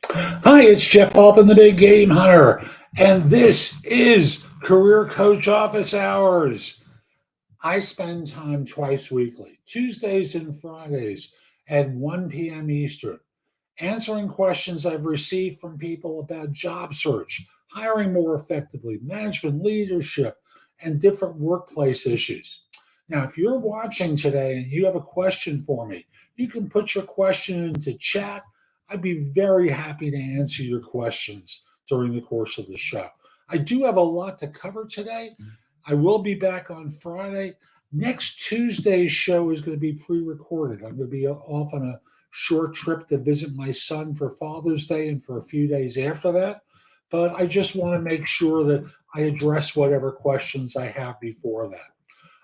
Hi, it's Jeff Halpin, the Big Game Hunter, and this is Career Coach Office Hours. I spend time twice weekly, Tuesdays and Fridays at 1 p.m. Eastern, answering questions I've received from people about job search, hiring more effectively, management, leadership, and different workplace issues. Now, if you're watching today and you have a question for me, you can put your question into chat. I'd be very happy to answer your questions during the course of the show. I do have a lot to cover today. I will be back on Friday. Next Tuesday's show is going to be pre recorded. I'm going to be off on a short trip to visit my son for Father's Day and for a few days after that. But I just want to make sure that I address whatever questions I have before that.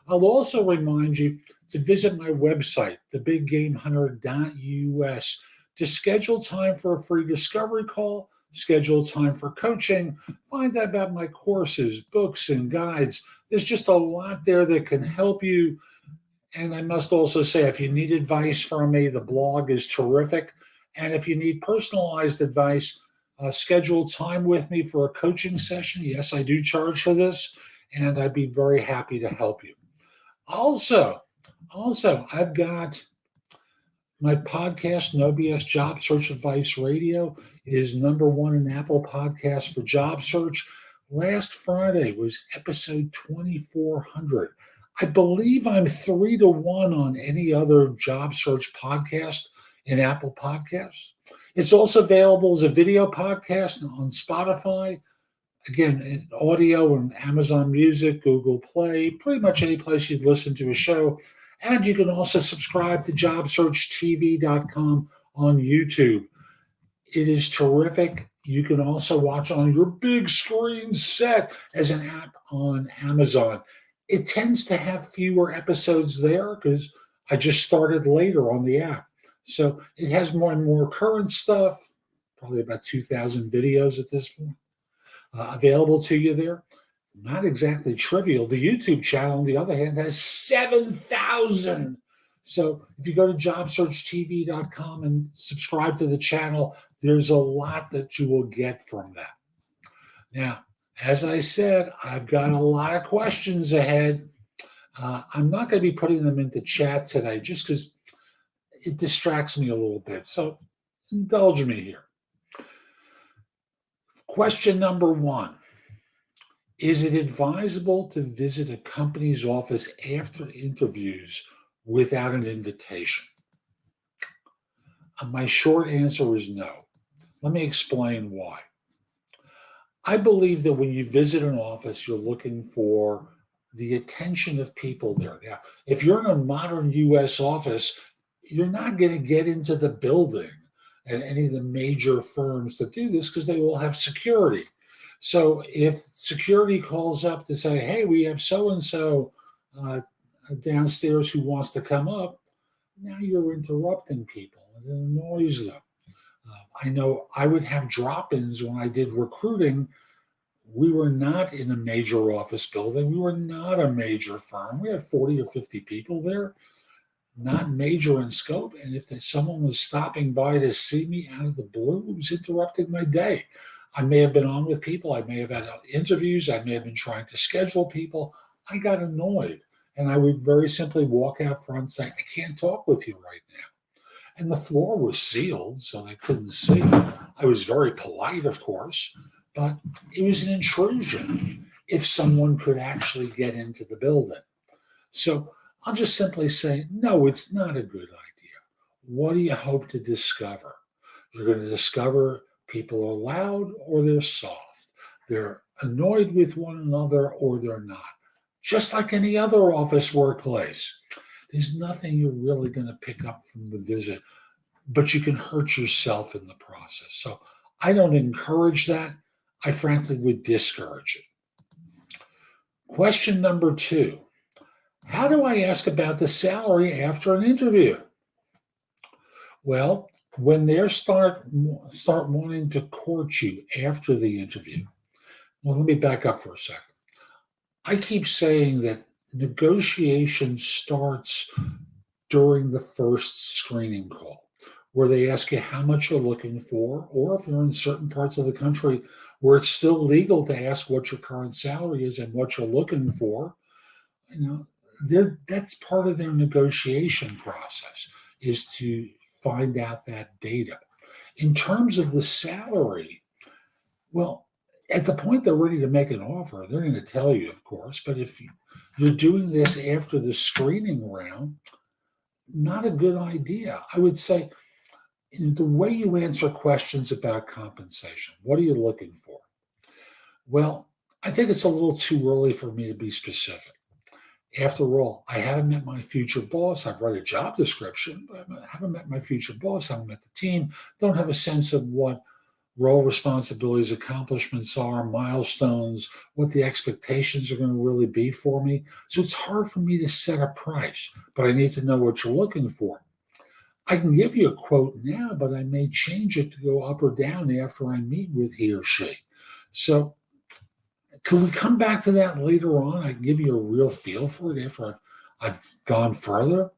I'll also remind you to visit my website, thebiggamehunter.us, to schedule time for a free discovery call, schedule time for coaching, find out about my courses, books, and guides. There's just a lot there that can help you. And I must also say, if you need advice from me, the blog is terrific. And if you need personalized advice, schedule time with me for a coaching session. Yes, I do charge for this, and I'd be very happy to help you. Also, I've got my podcast, No BS Job Search Advice Radio, is number one in Apple Podcasts for job search. Last Friday was episode 2400. I believe I'm 3-1 on any other job search podcast in Apple Podcasts. It's also available as a video podcast on Spotify. Again, in audio and Amazon Music, Google Play, pretty much any place you'd listen to a show. And you can also subscribe to jobsearchtv.com on YouTube. It is terrific. You can also watch on your big screen set as an app on Amazon. It tends to have fewer episodes there because I just started later on the app. So it has more and more current stuff, probably about 2,000 videos at this point available to you there. Not exactly trivial. The YouTube channel, on the other hand, has 7,000. So if you go to jobsearchtv.com and subscribe to the channel, there's a lot that you will get from that. Now, as I said, I've got a lot of questions ahead. I'm not going to be putting them into chat today just because it distracts me a little bit. So indulge me here. Question number one. Is it advisable to visit a company's office after interviews without an invitation? My short answer is no. Let me explain why. I believe that when you visit an office, you're looking for the attention of people there. Now, if you're in a modern US office, you're not going to get into the building at any of the major firms that do this because they all have security. So if security calls up to say, hey, we have so-and-so downstairs who wants to come up, now you're interrupting people. It annoys them. I know I would have drop-ins when I did recruiting. We were not in a major office building. We were not a major firm. We had 40 or 50 people there, not major in scope. And if someone was stopping by to see me out of the blue, it was interrupting my day. I may have been on with people. I may have had interviews. I may have been trying to schedule people. I got annoyed. And I would very simply walk out front and say, I can't talk with you right now. And the floor was sealed, so they couldn't see. I was very polite, of course, but it was an intrusion if someone could actually get into the building. So I'll just simply say, no, it's not a good idea. What do you hope to discover? You're going to discover people are loud or they're soft. They're annoyed with one another or they're not. Just like any other office workplace. There's nothing you're really going to pick up from the visit, but you can hurt yourself in the process. So I don't encourage that. I frankly would discourage it. Question number two. How do I ask about the salary after an interview? Well, when they start wanting to court you after the interview, well, let me back up for a second. I keep saying that negotiation starts during the first screening call. where they ask you how much you're looking for, or if you're in certain parts of the country where it's still legal to ask what your current salary is and what you're looking for. You know, that's part of their negotiation process, is to find out that data. In terms of the salary, well, at the point they're ready to make an offer, they're going to tell you, of course. But if you're doing this after the screening round, not a good idea. I would say, the way you answer questions about compensation, what are you looking for? Well, I think it's a little too early for me to be specific. After all, I haven't met my future boss. I've read a job description, but I haven't met my future boss. I haven't met the team. Don't have a sense of what role responsibilities, accomplishments are, milestones, what the expectations are going to really be for me. So it's hard for me to set a price, but I need to know what you're looking for. I can give you a quote now, but I may change it to go up or down after I meet with he or she. So can we come back to that later on? I can give you a real feel for it after I've gone further.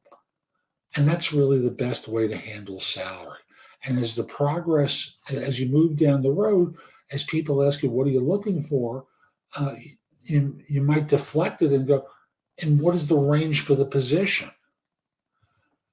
And that's really the best way to handle salary. And as you move down the road, as people ask you, what are you looking for? You might deflect it and go, and what is the range for the position?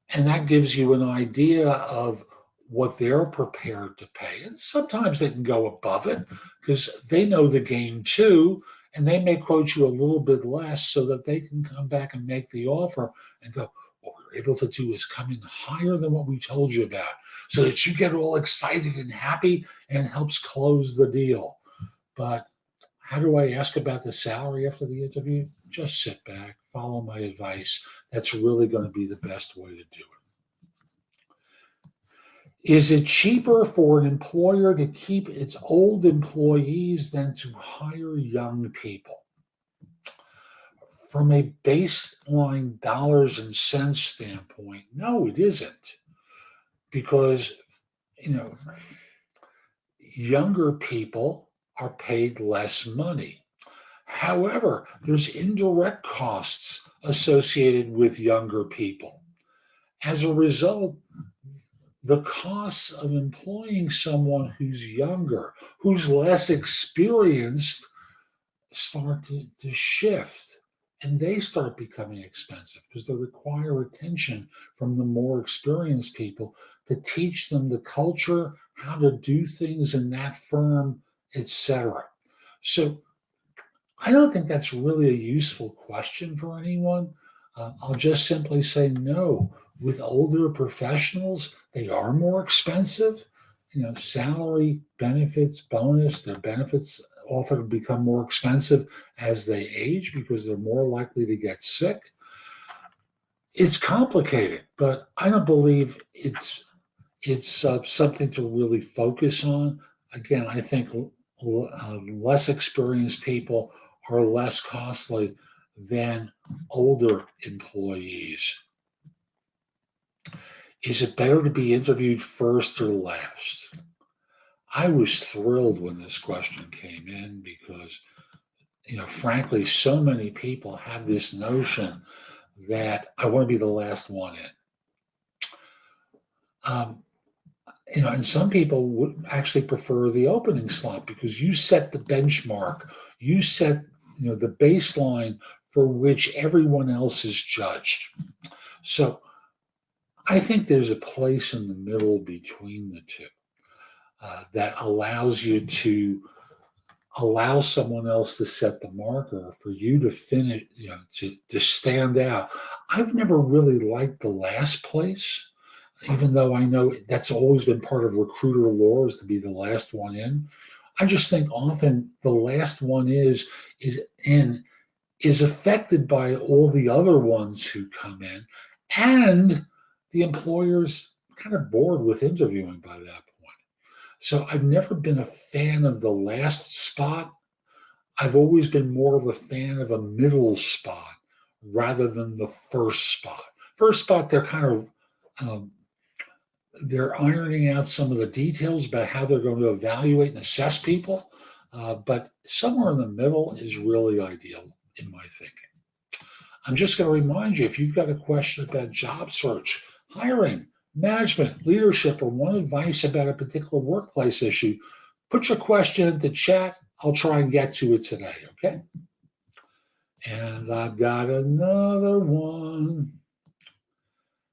And that gives you an idea of what they're prepared to pay. And sometimes they can go above it because they know the game too. And they may quote you a little bit less so that they can come back and make the offer and go, what we're able to do is come in higher than what we told you about, so that you get all excited and happy and it helps close the deal. But how do I ask about the salary after the interview? Just sit back, follow my advice. That's really going to be the best way to do it. Is it cheaper for an employer to keep its old employees than to hire young people? From a baseline dollars and cents standpoint, no, it isn't. Because, younger people are paid less money. However, there's indirect costs associated with younger people. As a result, the costs of employing someone who's younger, who's less experienced, start to shift. And they start becoming expensive because they require attention from the more experienced people to teach them the culture, how to do things in that firm, etc. So I don't think that's really a useful question for anyone. I'll just simply say no. With older professionals, they are more expensive. Salary, benefits, bonus, their benefits often become more expensive as they age because they're more likely to get sick. It's complicated, but I don't believe it's something to really focus on. Again, I think less experienced people are less costly than older employees. Is it better to be interviewed first or last? I was thrilled when this question came in because, frankly, so many people have this notion that I want to be the last one in. And some people would actually prefer the opening slot because you set the benchmark, you set, the baseline for which everyone else is judged. So I think there's a place in the middle between the two that allows you to allow someone else to set the marker for you to finish, to stand out. I've never really liked the last place, even though I know that's always been part of recruiter lore, is to be the last one in. I just think often the last one is affected by all the other ones who come in, and the employer's kind of bored with interviewing by that point. So I've never been a fan of the last spot. I've always been more of a fan of a middle spot rather than the first spot. First spot, they're kind of they're ironing out some of the details about how they're going to evaluate and assess people. But somewhere in the middle is really ideal in my thinking. I'm just going to remind you, if you've got a question about job search, hiring, management, leadership, or want advice about a particular workplace issue, put your question into chat. I'll try and get to it today, okay? And I've got another one.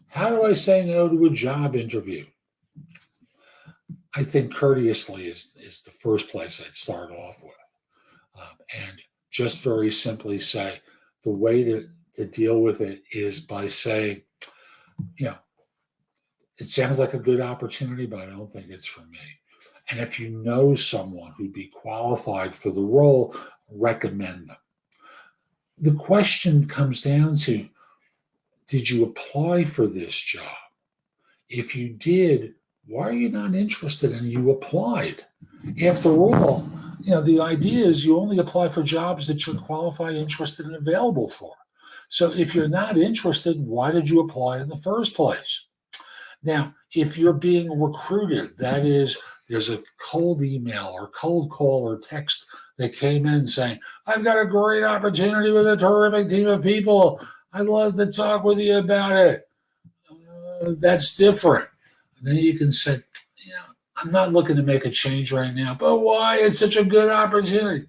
How do I say no to a job interview? I think courteously is the first place I'd start off with. And just very simply say the way to deal with it is by saying, you know, it sounds like a good opportunity, but I don't think it's for me. And if you know someone who'd be qualified for the role, recommend them. The question comes down to, did you apply for this job? If you did, why are you not interested and you applied? After all, the idea is you only apply for jobs that you're qualified, interested, and available for. So if you're not interested, why did you apply in the first place? Now, if you're being recruited, that is, there's a cold email or cold call or text that came in saying, I've got a great opportunity with a terrific team of people. I'd love to talk with you about it. That's different. Then you can say, I'm not looking to make a change right now, but why? It's such a good opportunity.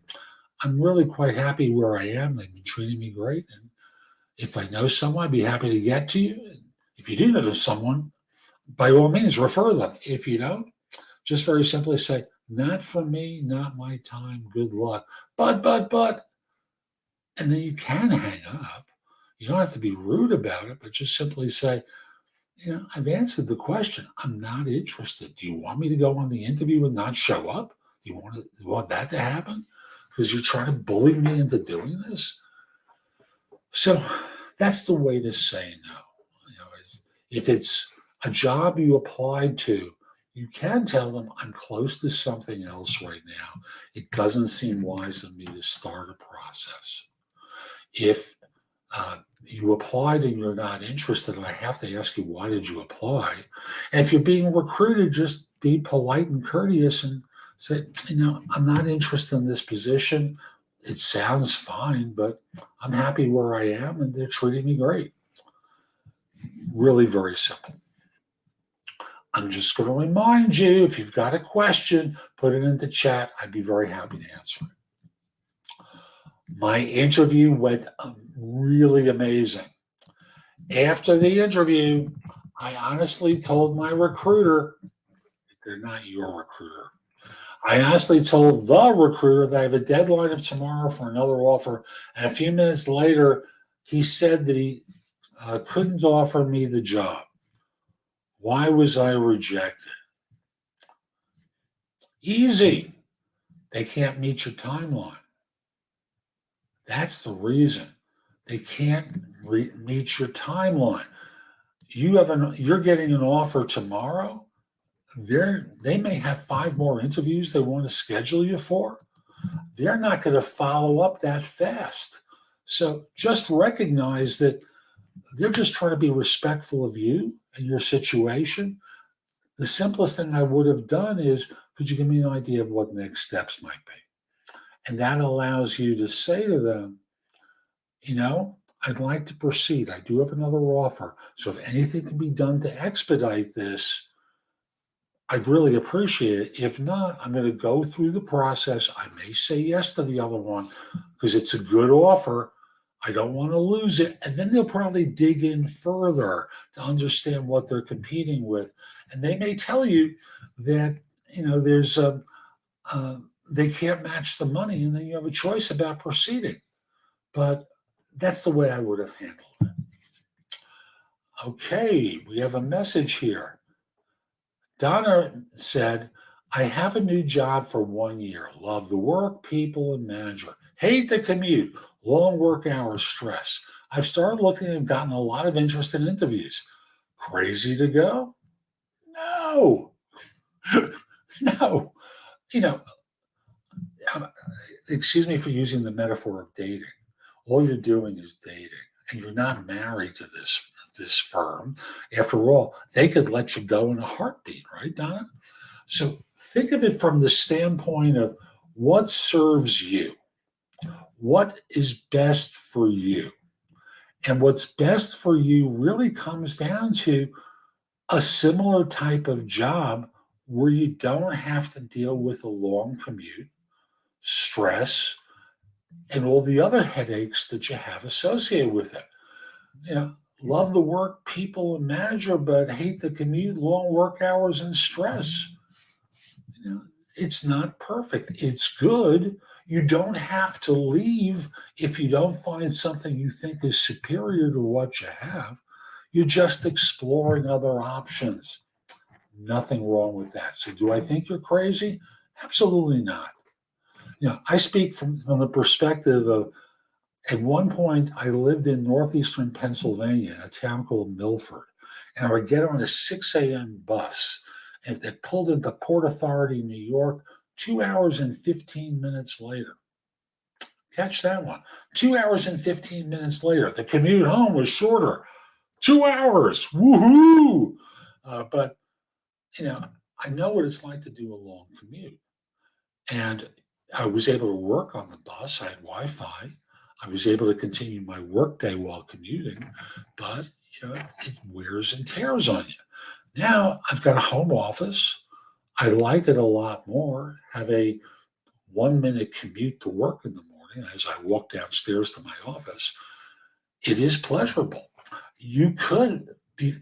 I'm really quite happy where I am. They've been treating me great. And if I know someone, I'd be happy to get to you. And if you do know someone, by all means, refer them. If you don't, just very simply say, not for me, not my time, good luck. But. And then you can hang up. You don't have to be rude about it, but just simply say, I've answered the question. I'm not interested. Do you want me to go on the interview and not show up? Do you want that to happen? Because you're trying to bully me into doing this? So that's the way to say no. If it's a job you applied to, you can tell them, I'm close to something else right now. It doesn't seem wise of me to start a process. If you applied and you're not interested, and I have to ask you, why did you apply? And if you're being recruited, just be polite and courteous and say, I'm not interested in this position. It sounds fine, but I'm happy where I am and they're treating me great. Really very simple. I'm just going to remind you, if you've got a question, put it into chat. I'd be very happy to answer it. My interview went really amazing. After the interview, I honestly told my recruiter, they're not your recruiter. I honestly told the recruiter that I have a deadline of tomorrow for another offer. And a few minutes later, he said that he couldn't offer me the job. Why was I rejected? Easy. They can't meet your timeline. That's the reason. They can't meet your timeline. You're getting an offer tomorrow. They may have 5 more interviews they want to schedule you for. They're not going to follow up that fast. So just recognize that they're just trying to be respectful of you and your situation. The simplest thing I would have done is, could you give me an idea of what next steps might be? And that allows you to say to them, I'd like to proceed. I do have another offer. So if anything can be done to expedite this, I'd really appreciate it. If not, I'm going to go through the process. I may say yes to the other one because it's a good offer. I don't want to lose it. And then they'll probably dig in further to understand what they're competing with. And they may tell you that, there's they can't match the money, and then you have a choice about proceeding. But that's the way I would have handled it. Okay, we have a message here. Donna said, I have a new job for 1 year. Love the work, people, and manager. Hate the commute, long work hours, stress. I've started looking and gotten a lot of interest in interviews. Crazy to go? No. No. Excuse me for using the metaphor of dating. All you're doing is dating, and you're not married to this firm. After all, they could let you go in a heartbeat, right, Donna? So think of it from the standpoint of what serves you, what is best for you. And what's best for you really comes down to A similar type of job where you don't have to deal with a long commute, stress, and all the other headaches that you have associated with it. You know, love the work, people, and manager, but hate the commute, long work hours, and stress. You know, it's not perfect. It's good. You don't have to leave if you don't find something you think is superior to what you have. You're just exploring other options. Nothing wrong with that. So, do I think you're crazy? Absolutely not. I speak from the perspective of at one point I lived in northeastern Pennsylvania, in a town called Milford, and I would get on a 6 a.m. bus and that pulled into Port Authority, New York, 2 hours and 15 minutes later. Catch that one. 2 hours and 15 minutes later. The commute home was shorter. 2 hours. Woohoo! But, you know, I know what it's like to do a long commute. And I was able to work on the bus. I had Wi-Fi. I was able to continue my workday while commuting, but it wears and tears on you. Now I've got a home office. I like it a lot more. Have a 1 minute commute to work in the morning as I walk downstairs to my office. It is pleasurable. You could be,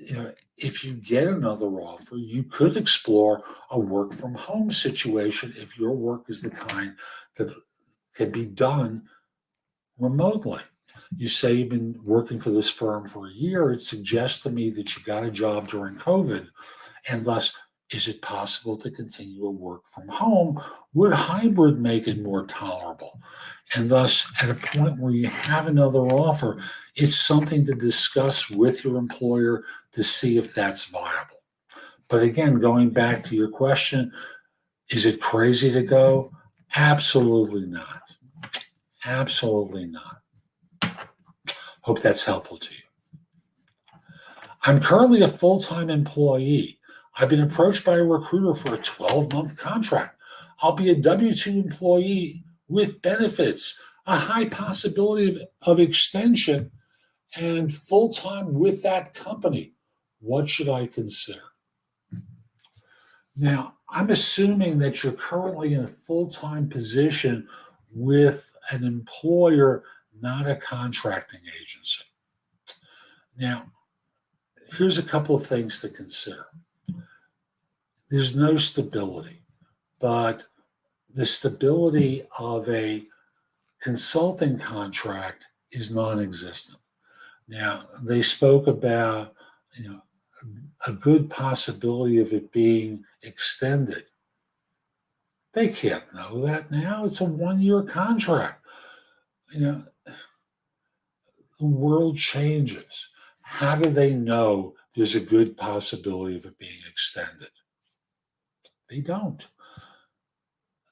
if you get another offer, you could explore a work from home situation if your work is the kind that can be done remotely. You say you've been working for this firm for a year. It suggests to me that you got a job during COVID, and thus, is it possible to continue to work from home? Would hybrid make it more tolerable? And thus, at a point where you have another offer, it's something to discuss with your employer to see if that's viable. But again, going back to your question, is it crazy to go? Absolutely not. Absolutely not. Hope that's helpful to you. I'm currently a full-time employee. I've been approached by a recruiter for a 12-month contract. I'll be a W-2 employee with benefits, a high possibility of extension, and full-time with that company. What should I consider? Now, I'm assuming that you're currently in a full-time position with an employer, not a contracting agency. Now, here's a couple of things to consider. There's no stability, but the stability of a consulting contract is non-existent. Now, they spoke about, a good possibility of it being extended. They can't know that now. It's a 1-year contract. The world changes. How do they know there's a good possibility of it being extended? They don't.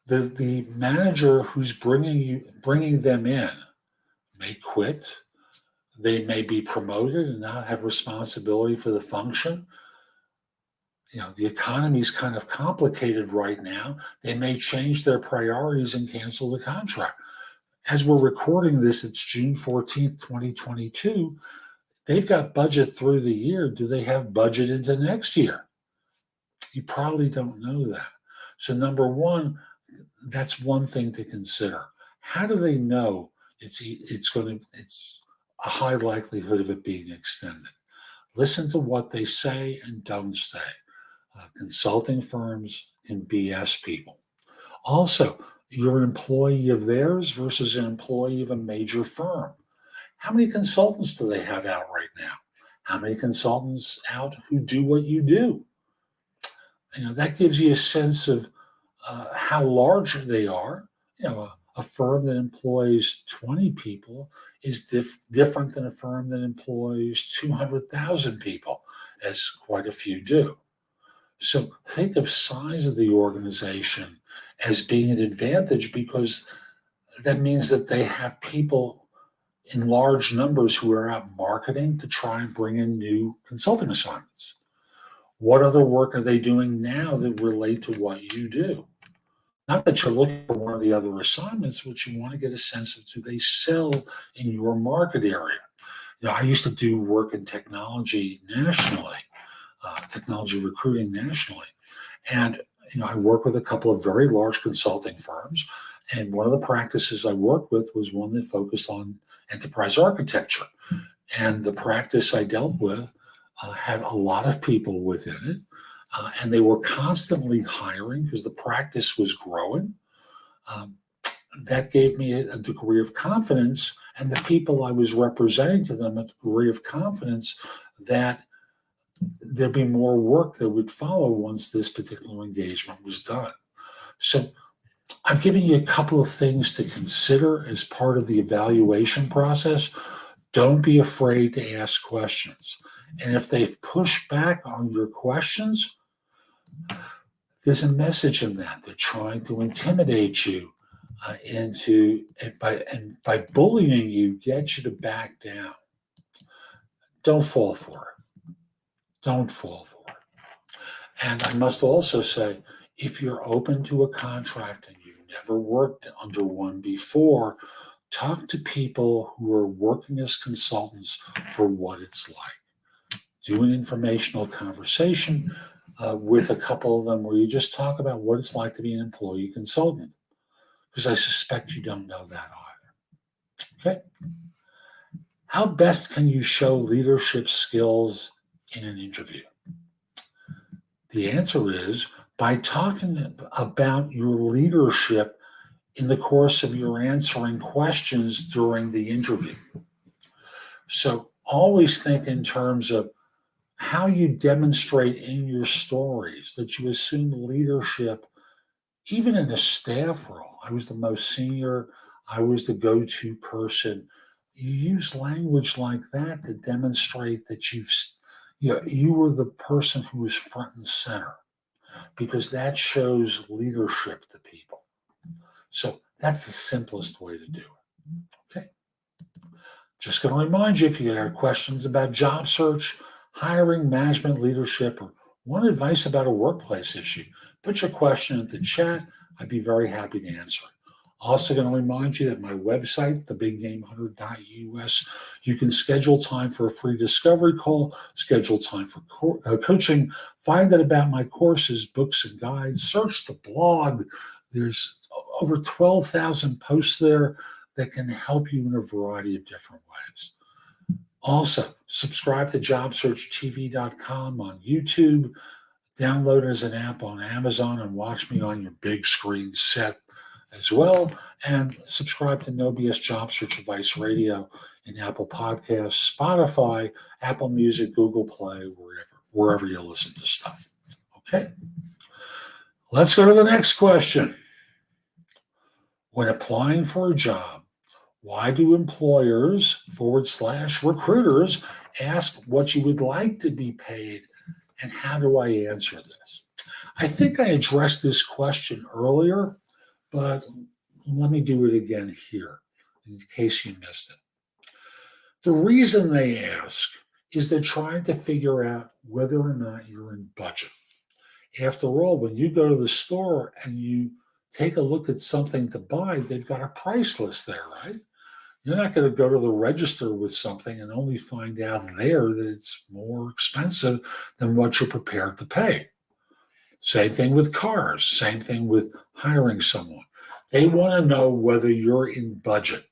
The manager who's bringing them in may quit. They may be promoted and not have responsibility for the function. The economy is kind of complicated right now. They may change their priorities and cancel the contract. As we're recording this, it's June 14th, 2022. They've got budget through the year. Do they have budget into next year? You probably don't know that. So number one, that's one thing to consider. How do they know it's a high likelihood of it being extended? Listen to what they say and don't say. Consulting firms can BS people. Also, you're an employee of theirs versus an employee of a major firm. How many consultants do they have out right now? How many consultants out who do what you do? That gives you a sense of how large they are. A firm that employs 20 people is different than a firm that employs 200,000 people, as quite a few do. So think of size of the organization as being an advantage, because that means that they have people in large numbers who are out marketing to try and bring in new consulting assignments. What other work are they doing now that relate to what you do? Not that you're looking for one of the other assignments, but you want to get a sense of, do they sell in your market area? I used to do work in technology nationally. technology recruiting nationally. And I work with a couple of very large consulting firms. And one of the practices I worked with was one that focused on enterprise architecture. And the practice I dealt with had a lot of people within it. And they were constantly hiring because the practice was growing. That gave me a degree of confidence, and the people I was representing to them a degree of confidence that there'd be more work that would follow once this particular engagement was done. So I'm giving you a couple of things to consider as part of the evaluation process. Don't be afraid to ask questions. And if they've pushed back on your questions, there's a message in that. They're trying to intimidate you by bullying you, get you to back down. Don't fall for it. Don't fall for it. And I must also say, if you're open to a contract and you've never worked under one before, talk to people who are working as consultants for what it's like. Do an informational conversation with a couple of them where you just talk about what it's like to be an employee consultant, because I suspect you don't know that either. Okay? How best can you show leadership skills in an interview? The answer is by talking about your leadership in the course of your answering questions during the interview. So always think in terms of how you demonstrate in your stories that you assume leadership, even in a staff role. I was the most senior, I was the go-to person. You use language like that to demonstrate that you were the person who was front and center, because that shows leadership to people. So that's the simplest way to do it. Okay. Just going to remind you, if you have questions about job search, hiring, management, leadership, or want advice about a workplace issue, put your question in the chat. I'd be very happy to answer it. Also going to remind you that my website, thebiggamehunter.us, you can schedule time for a free discovery call, schedule time for coaching, find out about my courses, books, and guides, search the blog. There's over 12,000 posts there that can help you in a variety of different ways. Also, subscribe to jobsearchtv.com on YouTube, download it as an app on Amazon, and watch me on your big screen set as well. And subscribe to No BS Job Search Advice Radio in Apple Podcasts, Spotify, Apple Music, Google Play, wherever you listen to stuff. Okay. Let's go to the next question. When applying for a job, why do employers / recruiters ask what you would like to be paid, and how do I answer this? I think I addressed this question earlier, but let me do it again here in case you missed it. The reason they ask is they're trying to figure out whether or not you're in budget. After all, when you go to the store and you take a look at something to buy, they've got a price list there, right? You're not going to go to the register with something and only find out there that it's more expensive than what you're prepared to pay. Same thing with cars, same thing with hiring someone. They want to know whether you're in budget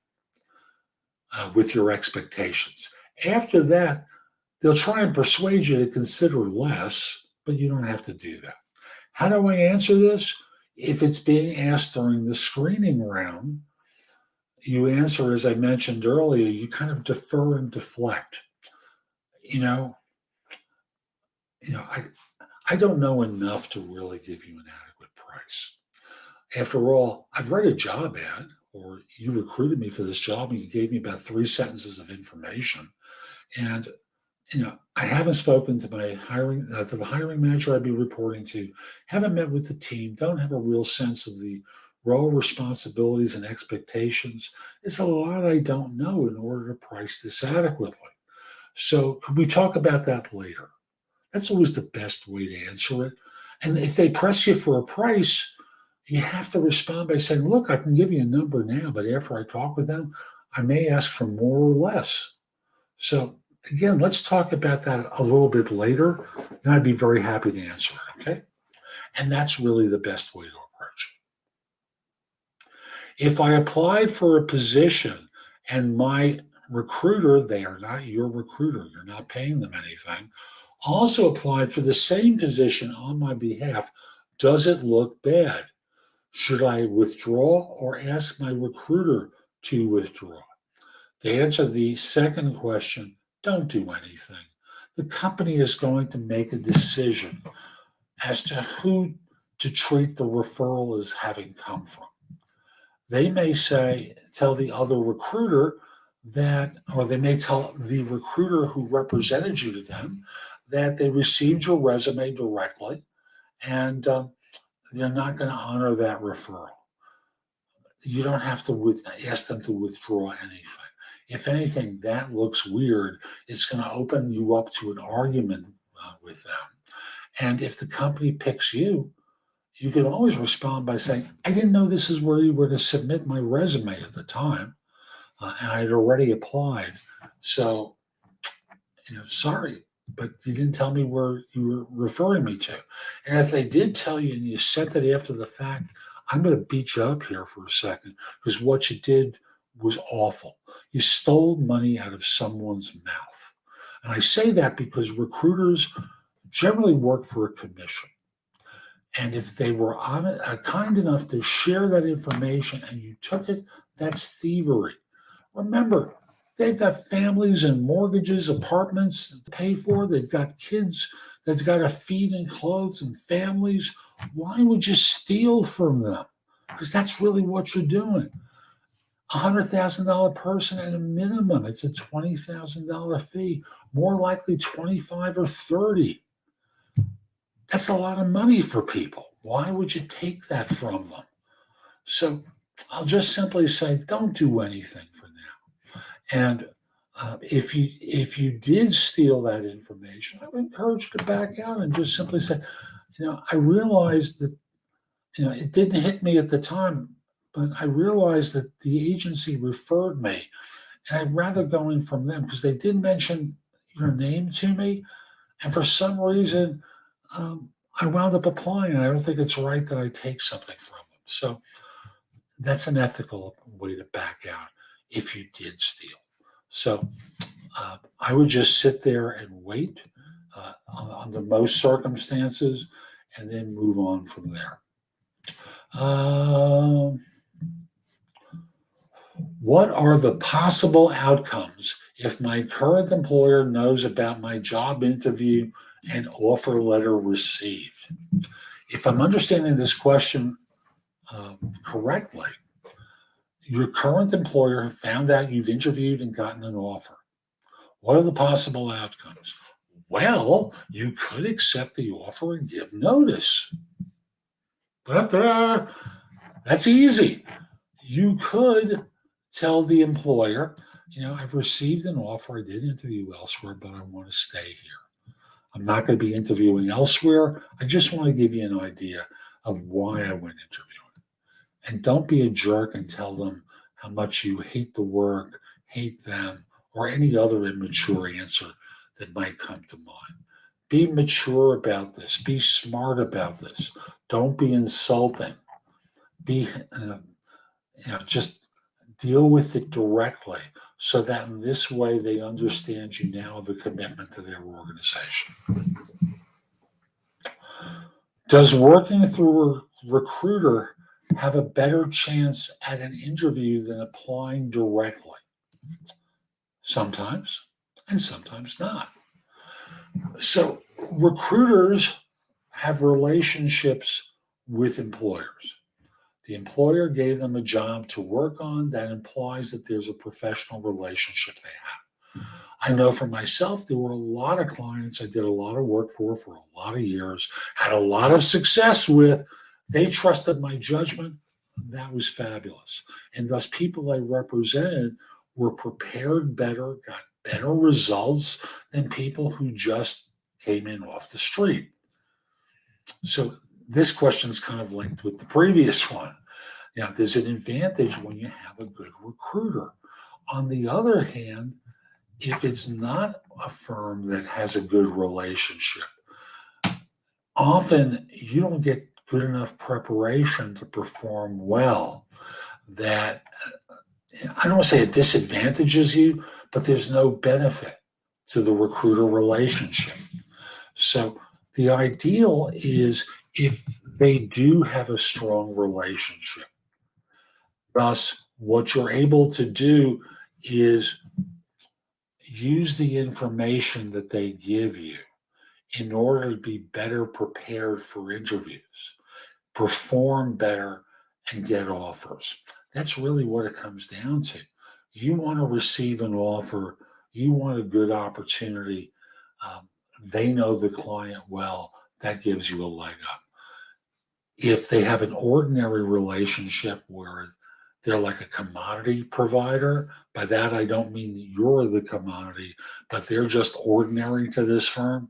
with your expectations. After that, they'll try and persuade you to consider less, but you don't have to do that. How do I answer this? If it's being asked during the screening round, you answer, as I mentioned earlier, you kind of defer and deflect. I don't know enough to really give you an adequate price. After all, I've read a job ad, or you recruited me for this job and you gave me about 3 sentences of information. And, I haven't spoken to my to the hiring manager I'd be reporting to, haven't met with the team, don't have a real sense of the role, responsibilities, and expectations. It's a lot I don't know in order to price this adequately. So could we talk about that later? That's always the best way to answer it. And if they press you for a price, you have to respond by saying, look, I can give you a number now, but after I talk with them, I may ask for more or less. So Again, let's talk about that a little bit later, and I'd be very happy to answer it, okay? And that's really the best way to approach it. If I applied for a position and my recruiter, they are not your recruiter, you're not paying them anything, also applied for the same position on my behalf, does it look bad? Should I withdraw or ask my recruiter to withdraw? To answer the second question, don't do anything. The company is going to make a decision as to who to treat the referral as having come from. They may tell the other recruiter that, or they may tell the recruiter who represented you to them that they received your resume directly and they're not going to honor that referral. You don't have to ask them to withdraw anything. If anything, that looks weird. It's going to open you up to an argument with them. And if the company picks you, you can always respond by saying, I didn't know this is where you were to submit my resume at the time. And I had already applied. So, sorry, but you didn't tell me where you were referring me to. And if they did tell you and you said that after the fact, I'm going to beat you up here for a second because what you did was awful. You stole money out of someone's mouth. And I say that because recruiters generally work for a commission. And if they were kind enough to share that information and you took it, that's thievery. Remember, they've got families and mortgages, apartments to pay for. They've got kids they've got to feed and clothe and families. Why would you steal from them? Because that's really what you're doing. $100,000 person at a minimum. It's a $20,000 fee. More likely 25 or 30. That's a lot of money for people. Why would you take that from them? So I'll just simply say, don't do anything for now. And if you did steal that information, I would encourage you to back out and just simply say, I realized that, it didn't hit me at the time, but I realized that the agency referred me, and I'd rather go in from them because they did mention your name to me, and for some reason, I wound up applying, and I don't think it's right that I take something from them. So that's an ethical way to back out if you did steal. So I would just sit there and wait under most circumstances and then move on from there. What are the possible outcomes if my current employer knows about my job interview and offer letter received? If I'm understanding this question correctly, your current employer found out you've interviewed and gotten an offer. What are the possible outcomes? Well, you could accept the offer and give notice. But that's easy. You could tell the employer, I've received an offer. I did interview elsewhere, but I want to stay here. I'm not going to be interviewing elsewhere. I just want to give you an idea of why I went interviewing. And don't be a jerk and tell them how much you hate the work, hate them, or any other immature answer that might come to mind. Be mature about this. Be smart about this. Don't be insulting. Just deal with it directly so that in this way they understand you now have a commitment to their organization. Does working through a recruiter have a better chance at an interview than applying directly? Sometimes, and sometimes not. So recruiters have relationships with employers. The employer gave them a job to work on. That implies that there's a professional relationship they have. I know for myself, there were a lot of clients I did a lot of work for a lot of years, had a lot of success with. They trusted my judgment. That was fabulous. And thus people I represented were prepared better, got better results than people who just came in off the street. So this question is kind of linked with the previous one. There's an advantage when you have a good recruiter. On the other hand, if it's not a firm that has a good relationship, often you don't get good enough preparation to perform well. That I don't want to say it disadvantages you, but there's no benefit to the recruiter relationship. So the ideal is if they do have a strong relationship. Thus, what you're able to do is use the information that they give you in order to be better prepared for interviews, perform better, and get offers. That's really what it comes down to. You want to receive an offer, you want a good opportunity. They know the client well, that gives you a leg up. If they have an ordinary relationship where they're like a commodity provider, by that I don't mean you're the commodity, but they're just ordinary to this firm,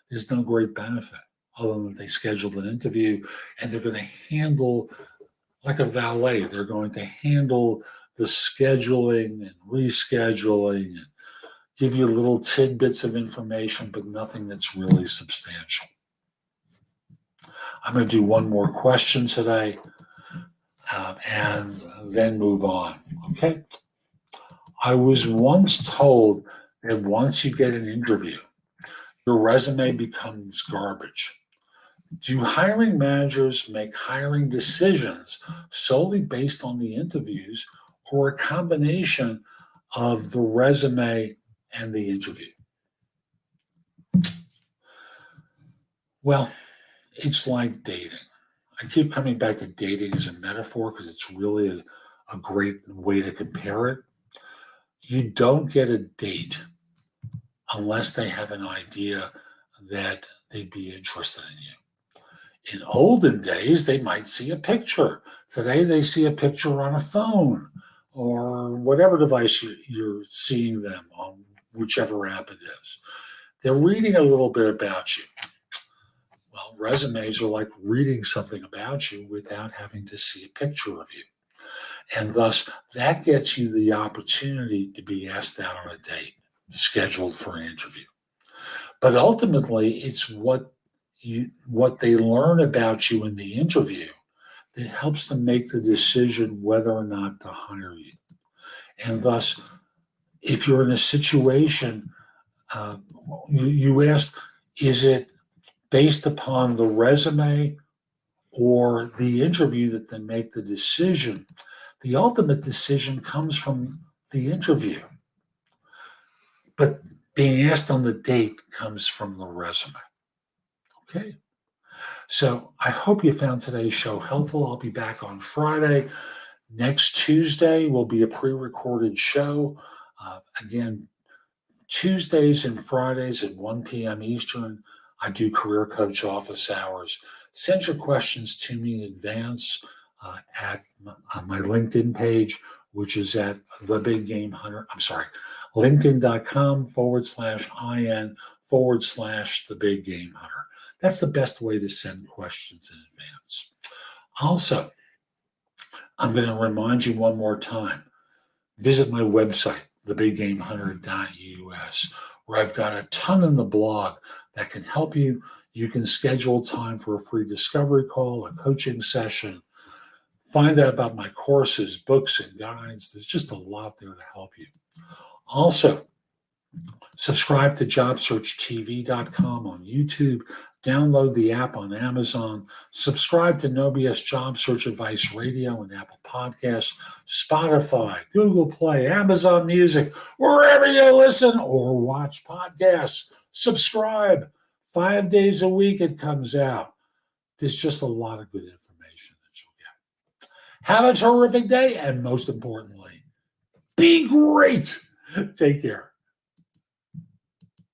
there's no great benefit other than they scheduled an interview and they're going to handle like a valet. They're going to handle the scheduling and rescheduling and give you little tidbits of information, but nothing that's really substantial. I'm going to do one more question today and then move on. Okay. I was once told that once you get an interview, your resume becomes garbage. Do hiring managers make hiring decisions solely based on the interviews or a combination of the resume and the interview? Well, it's like dating. I keep coming back to dating as a metaphor because it's really a great way to compare it. You don't get a date unless they have an idea that they'd be interested in you. In olden days, they might see a picture. Today, they see a picture on a phone or whatever device you're seeing them on, whichever app it is. They're reading a little bit about you. Well, resumes are like reading something about you without having to see a picture of you. And thus, that gets you the opportunity to be asked out on a date, scheduled for an interview. But ultimately, it's what they learn about you in the interview that helps them make the decision whether or not to hire you. And thus, if you're in a situation, you asked, is it based upon the resume or the interview that they make the decision? The ultimate decision comes from the interview. But being asked on the date comes from the resume. Okay. So I hope you found today's show helpful. I'll be back on Friday. Next Tuesday will be a pre-recorded show. Again, Tuesdays and Fridays at 1 p.m. Eastern, I do Career Coach office hours. Send your questions to me in advance at my LinkedIn page, which is at The Big Game Hunter. LinkedIn.com/IN/The Big Game Hunter. That's the best way to send questions in advance. Also, I'm going to remind you one more time, visit my website, thebiggamehunter.us, where I've got a ton in the blog that can help you. You can schedule time for a free discovery call, a coaching session, find out about my courses, books, and guides. There's just a lot there to help you. Also, subscribe to JobSearchTV.com on YouTube. Download the app on Amazon. Subscribe to No BS Job Search Advice Radio and Apple Podcasts, Spotify, Google Play, Amazon Music, wherever you listen or watch podcasts. Subscribe. 5 days a week it comes out. There's just a lot of good information that you'll get. Have a terrific day, and most importantly, be great. Take care.